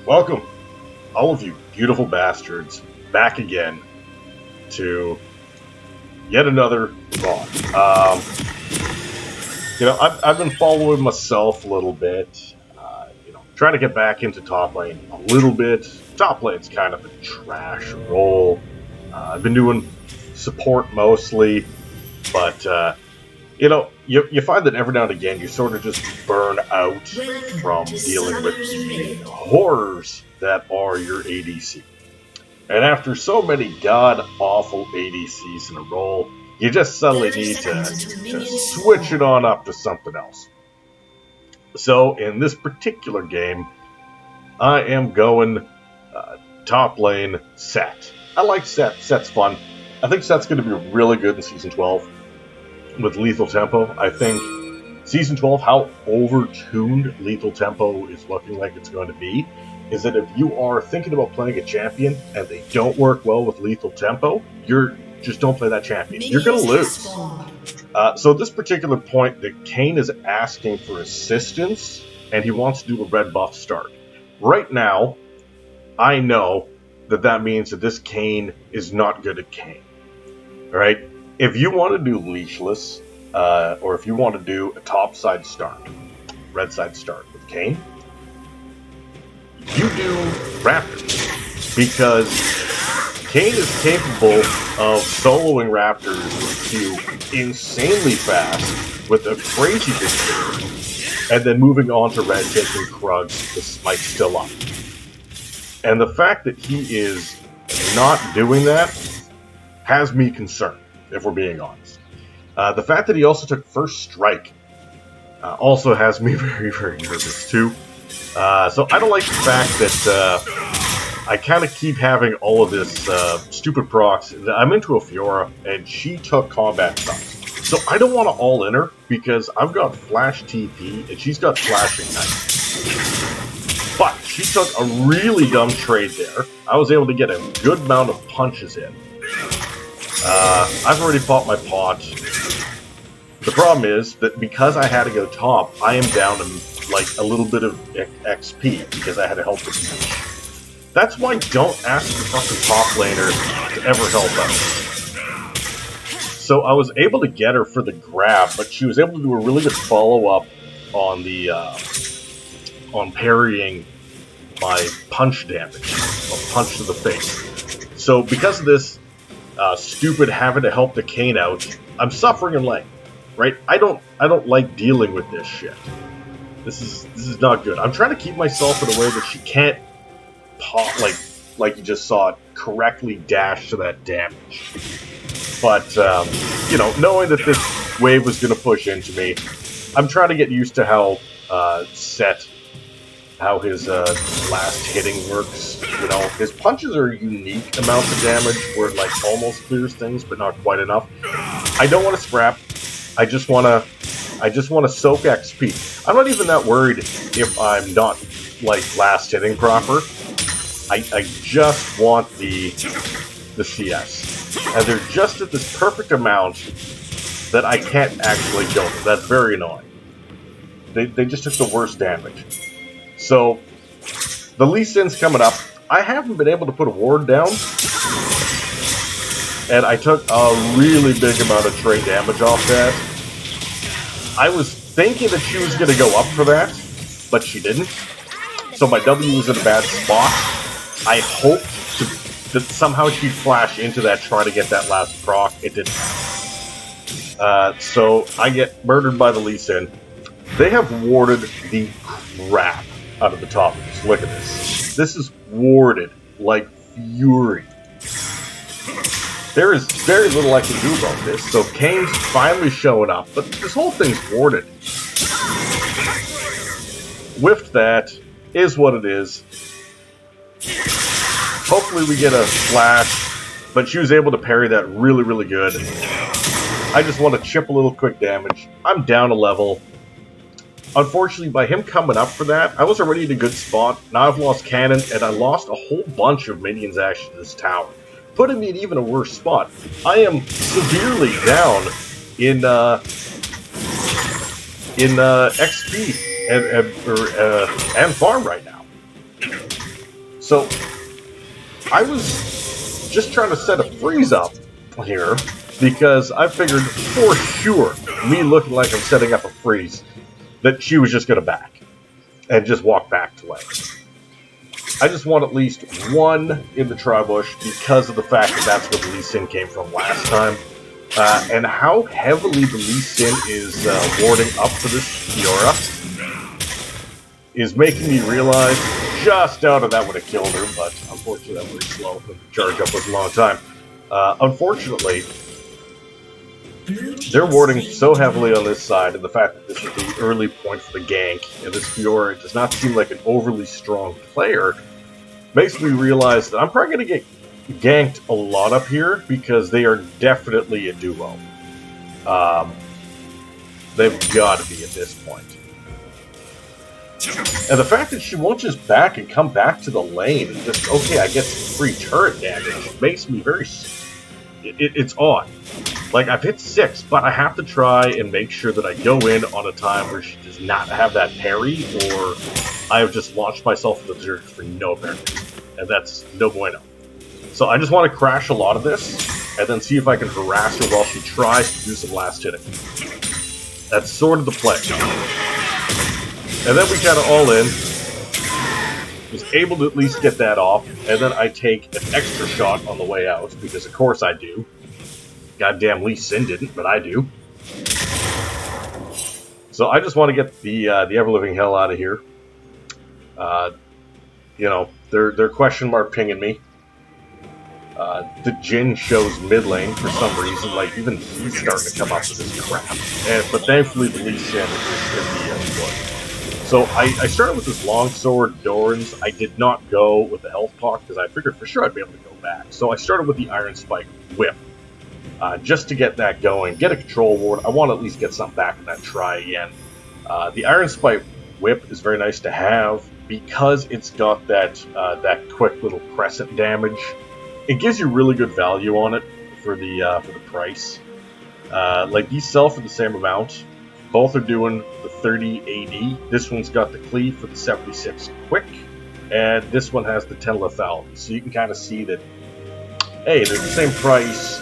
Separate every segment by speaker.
Speaker 1: Welcome, all of you beautiful bastards, back again to yet another VOD. I've been following myself a little bit, trying to get back into top lane a little bit. Top lane's kind of a trash role. I've been doing support mostly, but you find that every now and again you sort of just burn out from dealing with the horrors that are your ADC. And after so many god-awful ADCs in a row, you just suddenly need to switch it on up to something else. So in this particular game, I am going top lane Sett. I like Sett. Sett's fun. I think Sett's going to be really good in Season 12 with Lethal Tempo. I think Season 12, how over-tuned Lethal Tempo is looking like it's going to be, is that if you are thinking about playing a champion and they don't work well with Lethal Tempo, just don't play that champion. You're going to lose. So at this particular point, the Kayn is asking for assistance, and he wants to do a red buff start. Right now, I know that means that this Kayn is not good at Kayn. Alright? If you want to do leashless, or if you want to do a top side start, red side start with Kayn, you do Raptors, because Kayn is capable of soloing Raptors to insanely fast with a crazy big speed, and then moving on to red, taking Krugs, the smite still up. And the fact that he is not doing that has me concerned, if we're being honest. The fact that he also took first strike also has me very, very nervous too. So I don't like the fact that I kind of keep having all of this stupid procs. I'm into a Fiora, and she took combat stuff. So I don't want to all in her, because I've got Flash TP, and she's got Flash Ignite. But she took a really dumb trade there. I was able to get a good amount of punches in. I've already fought my pot. The problem is that because I had to go top, I am down to like a little bit of XP because I had to help with the That's why don't ask the fucking top laner to ever help out. So I was able to get her for the grab, but she was able to do a really good follow-up on the on parrying my punch damage, or punch to the face. So because of this stupid having to help the Kayn out, I'm suffering in lane. Right? I don't like dealing with this shit. This is not good. I'm trying to keep myself in a way that she can't pop, like you just saw it, correctly dash to that damage. But, knowing that this wave was going to push into me, I'm trying to get used to how Sett, how his last hitting works. His punches are unique amounts of damage where it like almost clears things, but not quite enough. I don't want to scrap. I just want to soak XP. I'm not even that worried if I'm not, last hitting proper. I just want the CS. And they're just at this perfect amount that I can't actually kill them. That's very annoying. They just took the worst damage. So, the Lee Sin's coming up. I haven't been able to put a ward down. And I took a really big amount of trade damage off that. I was thinking that she was going to go up for that, but she didn't. So my W was in a bad spot. I hoped that somehow she'd flash into that, try to get that last proc. It didn't. So I get murdered by the Lee Sin. They have warded the crap out of the top of this. Look at this. This is warded like fury. There is very little I can do about this, so Kayn's finally showing up, but this whole thing's warded. Whiffed that, is what it is. Hopefully we get a flash, but she was able to parry that really, really good. I just want to chip a little quick damage. I'm down a level. Unfortunately, by him coming up for that, I was already in a good spot. Now I've lost cannon, and I lost a whole bunch of minions actually to this tower, putting me in even a worse spot. I am severely down in XP and farm right now. So, I was just trying to set a freeze up here, because I figured for sure, me looking like I'm setting up a freeze, that she was just going to back, and just walk back to lane. I just want at least one in the tri-bush because of the fact that that's where the Lee Sin came from last time. And how heavily the Lee Sin is warding up for this Fiora is making me realize just out of that would have killed her, but unfortunately that was slow. The charge up was a long time. Unfortunately, they're warding so heavily on this side, and the fact that this is the early point for the gank, and this Fiora does not seem like an overly strong player, makes me realize that I'm probably going to get ganked a lot up here, because they are definitely a duo. They've got to be at this point. And the fact that she won't just back and come back to the lane and just, okay, I get some free turret damage, makes me very... It's odd. Like, I've hit 6, but I have to try and make sure that I go in on a time where she does not have that parry, or I have just launched myself in the dirt for no apparent reason. And that's no bueno. So I just want to crash a lot of this, and then see if I can harass her while she tries to do some last hitting. That's sort of the play. And then we kind of all in. Was able to at least get that off, and then I take an extra shot on the way out, because of course I do. Goddamn Lee Sin didn't, but I do. So I just want to get the ever-living hell out of here. You know, they're question mark pinging me. The Jin shows mid lane for some reason, like even he's starting to come up with this crap. But thankfully the Lee Sin is the one. So I started with this longsword Doran's. I did not go with the health pot because I figured for sure I'd be able to go back. So I started with the Ironspike whip. Just to get that going, get a control ward. I want to at least get something back in that try again. The Ironspike whip is very nice to have because it's got that quick little crescent damage. It gives you really good value on it for the price. Like these sell for the same amount. Both are doing the 30 AD. This one's got the cleave for the 76 quick, and this one has the 10 lethality. So you can kind of see that, hey, they're the same price.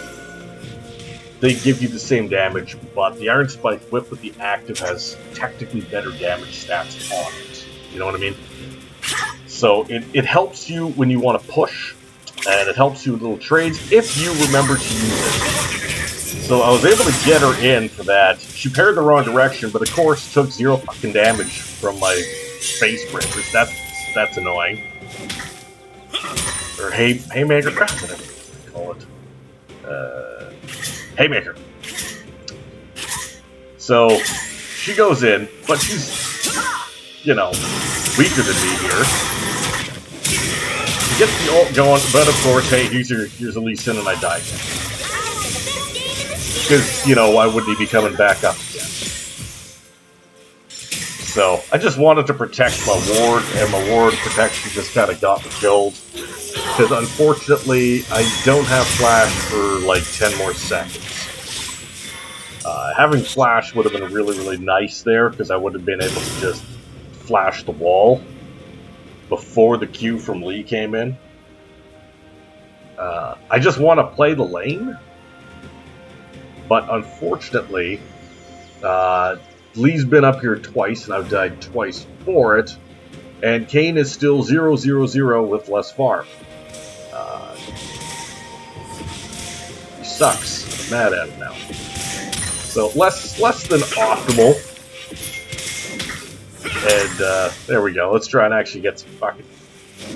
Speaker 1: They give you the same damage, but the Ironspike whip with the active has technically better damage stats on it. You know what I mean? So it helps you when you want to push, and it helps you with little trades if you remember to use it. So I was able to get her in for that. She parried the wrong direction, but of course took 0 fucking damage from my face breakers. That's annoying. Or haymaker, whatever you call it. Haymaker. So she goes in, but she's, you know, weaker than me here. She gets the ult going, but of course, hey, here's a Lee Sin and I die again. Because, you know, why would he be coming back up again? So, I just wanted to protect my ward, and my ward protection just kind of got me killed. Because, unfortunately, I don't have flash for, like, 10 more seconds. Having flash would have been really, really nice there, because I would have been able to just flash the wall before the Q from Lee came in. I just want to play the lane. But unfortunately, Lee's been up here twice, and I've died twice for it. And Kane is still 0-0-0 with less farm. He sucks. I'm mad at him now. So less than optimal. And there we go. Let's try and actually get some fucking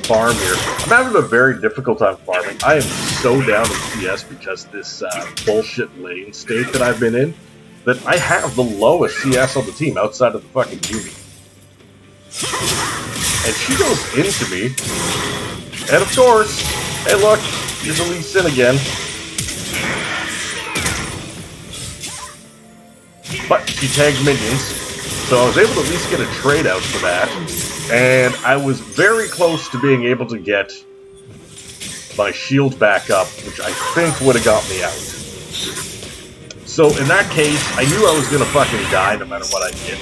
Speaker 1: farm here. I'm having a very difficult time farming. I am so down in CS because this bullshit lane state that I've been in, that I have the lowest CS on the team outside of the fucking Yumi. And she goes into me, and of course, hey look, here's a Lee Sin again. But she tagged minions, so I was able to at least get a trade out for that. And I was very close to being able to get my shield back up, which I think would have got me out. So in that case, I knew I was going to fucking die no matter what I did.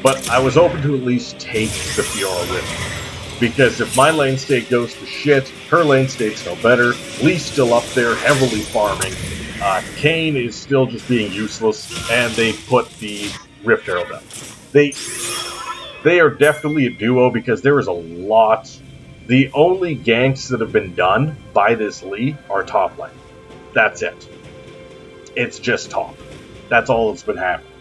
Speaker 1: But I was open to at least take the Fiora with me. Because if my lane state goes to shit, her lane state's no better. Lee's still up there, heavily farming. Kane is still just being useless, and they put the Rift Arrow down. They are definitely a duo because there is a lot. The only ganks that have been done by this Lee are top lane. That's it. It's just top. That's all that's been happening.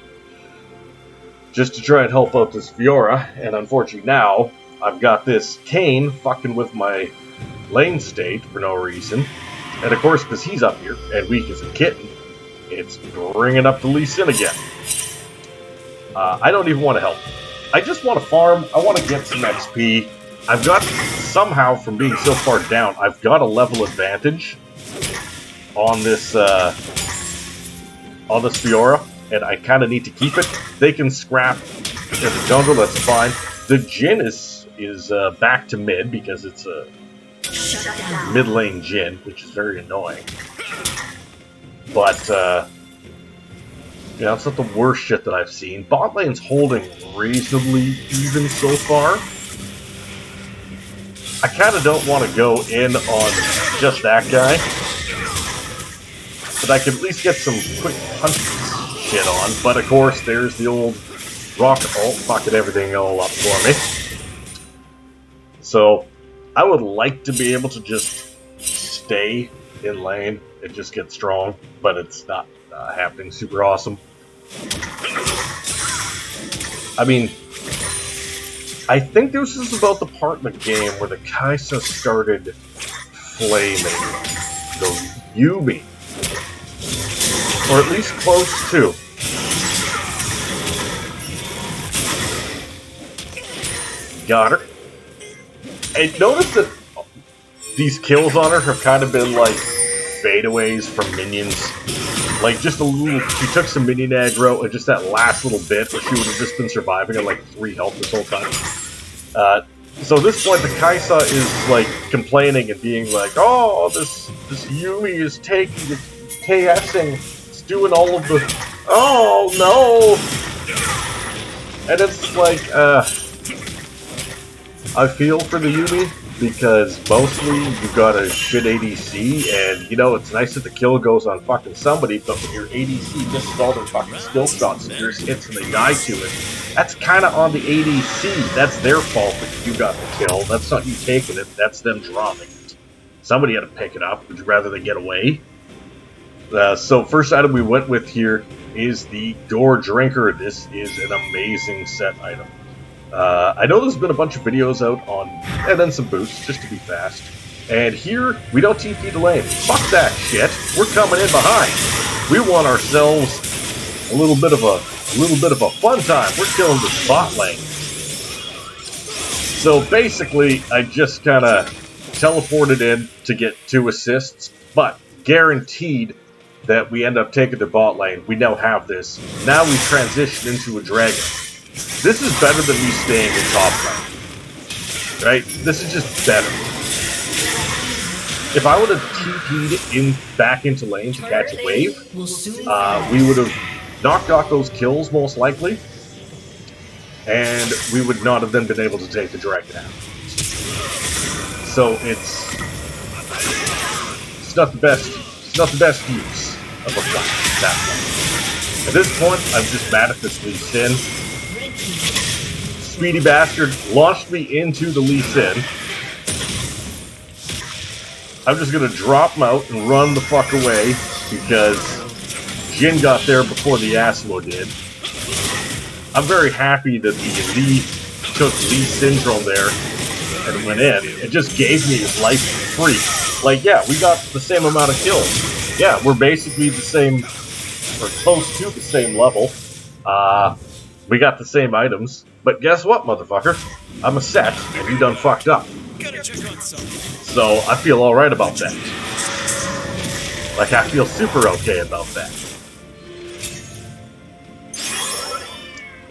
Speaker 1: Just to try and help out this Fiora, and unfortunately now, I've got this Kane fucking with my lane state for no reason. And of course, because he's up here and weak as a kitten, it's bringing up the Lee Sin again. I don't even want to help. I just want to farm. I want to get some XP. I've got, somehow, from being so far down, I've got a level advantage on this Fiora, and I kind of need to keep it. They can scrap in the jungle, that's fine. The Jhin is back to mid because it's a mid lane Jhin, which is very annoying. But, yeah, it's not the worst shit that I've seen. Bot lane's holding reasonably even so far. I kind of don't want to go in on just that guy. But I can at least get some quick punch shit on. But of course, there's the old rocket ult, fucking everything all up for me. So, I would like to be able to just stay in lane and just get strong, but it's not happening super awesome. I mean, I think this is about the part in the game where the Kai'Sa started flaming the Yuumi. Or at least close to. Got her. I noticed that these kills on her have kind of been like fadeaways from minions. Like just a little, she took some minion aggro and just that last little bit where she would have just been surviving at like 3 health this whole time. So at this point the Kai'Sa is like complaining and being like, oh, this Yuumi is taking, it's KSing, it's doing all of the, oh no! And it's like, I feel for the Yuumi, because mostly you've got a shit ADC, and you know, it's nice that the kill goes on fucking somebody, but when your ADC misses all their fucking skill shots and yours hits and they die to it, that's kinda on the ADC. That's their fault that you got the kill. That's not you taking it, that's them dropping it. Somebody had to pick it up. Would you rather they get away? So first item we went with here is the Goredrinker. This is an amazing set item. I know there's been a bunch of videos out on, and then some boosts, just to be fast. And here, we don't TP to lane. Fuck that shit. We're coming in behind. We want ourselves a little bit of a fun time. We're killing the bot lane. So basically, I just kind of teleported in to get 2 assists, but guaranteed that we end up taking the bot lane. We now have this. Now we transition into a dragon. This is better than me staying in top lane. Right? This is just better. If I would have TP'd back into lane to catch a wave, we would have knocked off those kills most likely, and we would not have then been able to take the dragon out. So it's not the best use of a flash that way. At this point, I'm just mad at this Lee Sin. Speedy bastard launched me into the Lee Sin. I'm just gonna drop him out and run the fuck away because Jhin got there before the Yasuo did. I'm very happy that the Lee took Lee Syndrome there and went in. It just gave me his life for free. Like, yeah, we got the same amount of kills. Yeah, we're basically the same, or close to the same level. We got the same items, but guess what, motherfucker? I'm a Sett, and you done fucked up. So, I feel alright about that. Like, I feel super okay about that.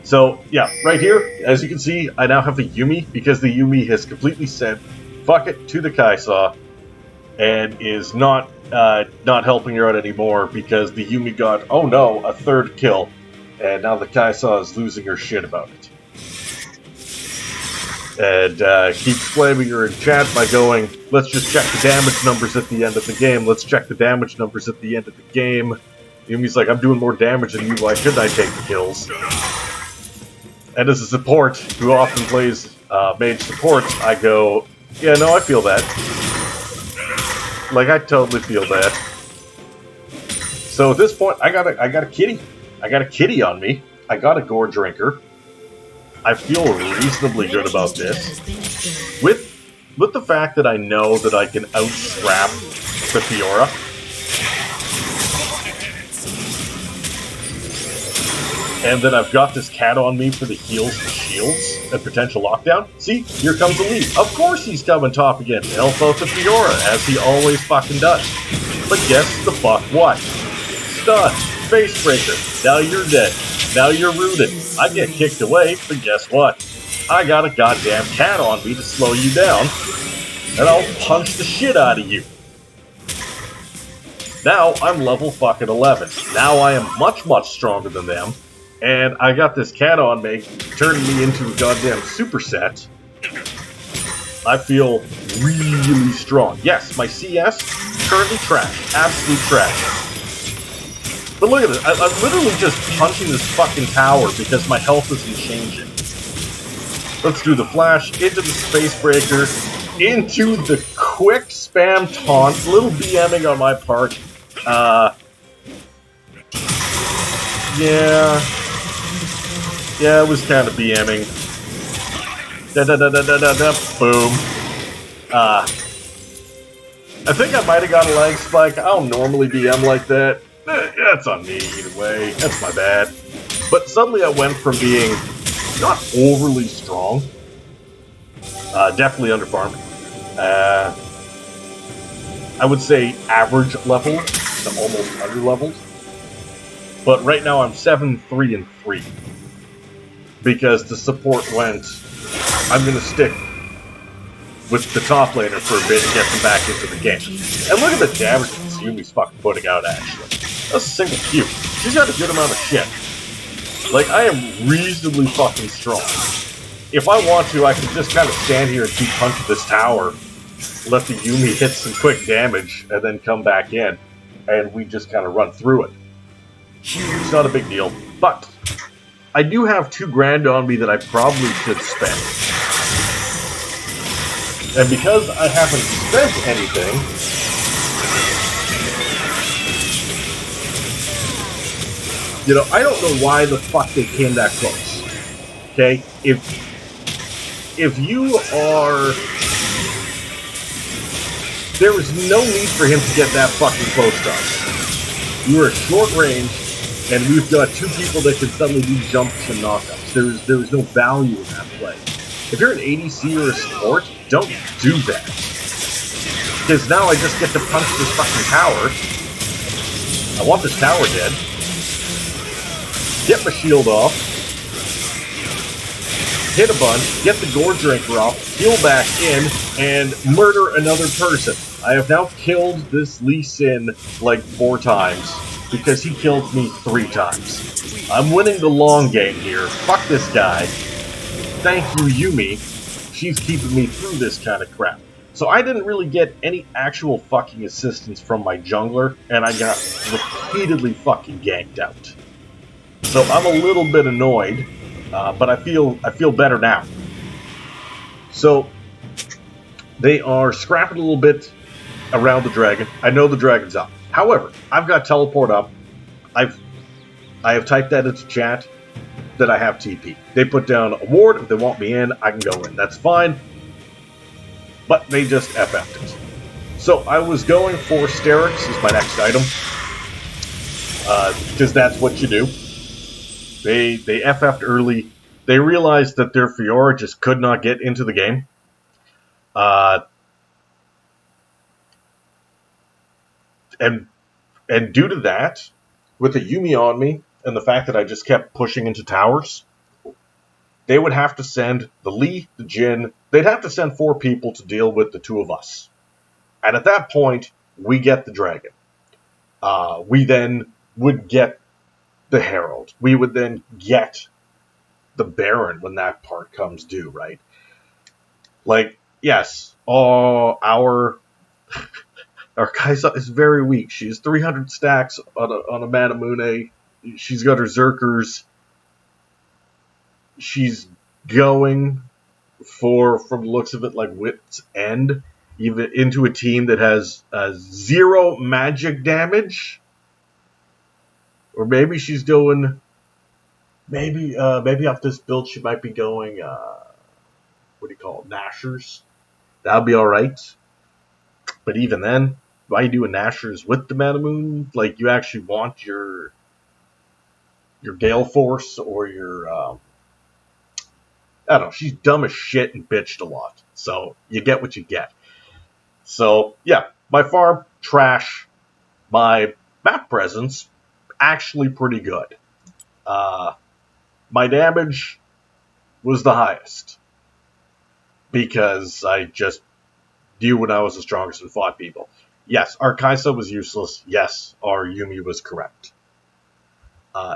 Speaker 1: So, yeah, right here, as you can see, I now have a Yuumi, because the Yuumi has completely said, fuck it, to the Kai'Sa, and is not helping her out anymore, because the Yuumi got, oh no, a 3rd kill. And now the Kai'Sa is losing her shit about it. and keeps flaming her in chat by going, let's just check the damage numbers at the end of the game. Let's check the damage numbers at the end of the game. Yumi's like, I'm doing more damage than you. Why shouldn't I take the kills? And as a support who often plays mage support, I go, yeah, no, I feel that. Like, I totally feel that. So at this point, I got a kitty. I got a kitty on me. I got a Goredrinker. I feel reasonably good about this. With the fact that I know that I can outstrap the Fiora. And then I've got this cat on me for the heals and shields and potential lockdown. See, here comes the lead. Of course he's coming top again to help out the Fiora, as he always fucking does. But guess the fuck what? Stun, face breaker. Now you're dead. Now you're rooted. I get kicked away, but guess what? I got a goddamn cat on me to slow you down, and I'll punch the shit out of you. Now I'm level fucking 11. Now I am much, much stronger than them. And I got this cat on me, turning me into a goddamn super Sett. I feel really strong. Yes, my CS, currently trash. Absolute trash. But look at this. I'm literally just punching this fucking tower because my health isn't changing. Let's do the flash, into the space breaker, into the quick spam taunt, little BMing on my part. Yeah, it was kind of BMing. Boom. I think I might have got a lag spike. I don't normally BM like that. That's on me either way. That's my bad. But suddenly I went from being not overly strong, definitely underfarmed. I would say average level to almost underleveled. But right now I'm 7-3 and 3. Because the support went, I'm going to stick with the top laner for a bit and get them back into the game. And look at the damage that Yumi's fucking putting out, actually. That's a single Q. She's got a good amount of shit. Like, I am reasonably fucking strong. If I want to, I can just kind of stand here and keep punching this tower, let the Yumi hit some quick damage, and then come back in, and we just kind of run through it. It's not a big deal, but I do have $2 grand on me that I probably should spend. And because I haven't spent anything, you know, I don't know why the fuck they came that close. Okay? If you are... There was no need for him to get that fucking close to us. You were at short range, and we've got 2 people that can suddenly do jumps and knockups. There's no value in that play. If you're an ADC or a support, don't do that. Because now I just get to punch this fucking tower. I want this tower dead. Get my shield off. Hit a bunch, get the Goredrinker off, heal back in, and murder another person. I have now killed this Lee Sin like 4 times. Because he killed me 3 times. I'm winning the long game here. Fuck this guy. Thank you, Yumi. She's keeping me through this kind of crap. So I didn't really get any actual fucking assistance from my jungler, and I got repeatedly fucking ganked out. So I'm a little bit annoyed, but I feel better now. So they are scrapping a little bit around the dragon. I know the dragon's up. However, I've got teleport up. I have typed that into chat that I have TP. They put down a ward. If they want me in, I can go in. That's fine. But they just FF'd it. So I was going for Sterak as my next item. Because that's what you do. They FF'd early. They realized that their Fiora just could not get into the game. And due to that, with the Yumi on me, and the fact that I just kept pushing into towers, they would have to send the Lee, the Jin, they'd have to send 4 people to deal with the 2 of us. And at that point, we get the dragon. We then would get the Herald. We would then get the Baron when that part comes due, right? Like, yes, our Kaisa is very weak. She has 300 stacks on a Manamune. She's got her Zerkers. She's going for, from the looks of it, like wit's end, even into a team that has 0 magic damage. Or maybe she's doing, maybe off this build she might be going, what do you call it, Nashers. That'll be all right. But even then, why are you doing Nashers with the Manamoon? Like, you actually want your Gale Force or your I don't know. She's dumb as shit and bitched a lot. So you get what you get. So yeah, my farm trash. My map presence actually pretty good. My damage was the highest because I just knew when I was the strongest and fought people. Yes, our Kaisa was useless. Yes, our Yumi was correct.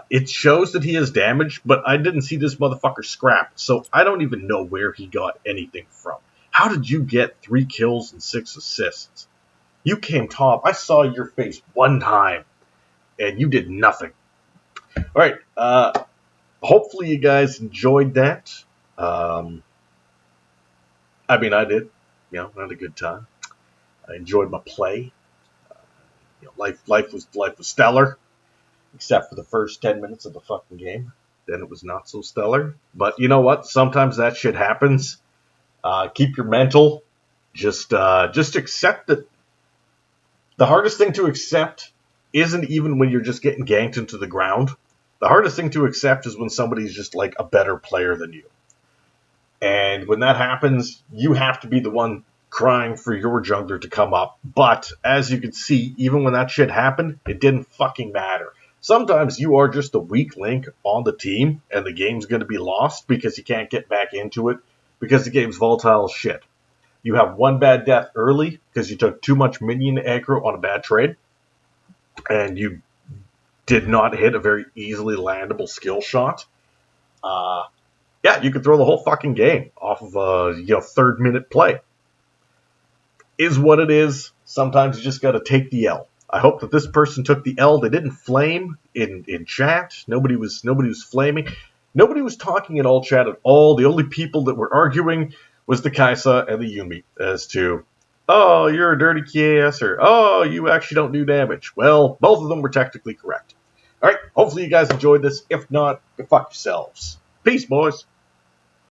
Speaker 1: It shows that he has damage, but I didn't see this motherfucker scrapped, so I don't even know where he got anything from. How did you get 3 kills and 6 assists? You came top. I saw your face one time, and you did nothing. All right. Hopefully you guys enjoyed that. I mean, I did. You know, I had a good time. I enjoyed my play. Life was stellar, except for the first 10 minutes of the fucking game. Then it was not so stellar. But you know what? Sometimes that shit happens. Keep your mental. Just accept that the hardest thing to accept isn't even when you're just getting ganked into the ground. The hardest thing to accept is when somebody's just like a better player than you. And when that happens, you have to be the one crying for your jungler to come up. But as you can see, even when that shit happened, it didn't fucking matter. Sometimes you are just a weak link on the team, and the game's going to be lost because you can't get back into it because the game's volatile as shit. You have one bad death early because you took too much minion aggro on a bad trade, and you did not hit a very easily landable skill shot. Yeah, you could throw the whole fucking game off of a 3rd-minute play. Is what it is. Sometimes you just got to take the L. I hope that this person took the L. They didn't flame in chat. Nobody was flaming. Nobody was talking in all chat at all. The only people that were arguing was the Kaisa and the Yumi as to, oh, you're a dirty KS, or oh, you actually don't do damage. Well, both of them were technically correct. All right, hopefully you guys enjoyed this. If not, go fuck yourselves. Peace, boys.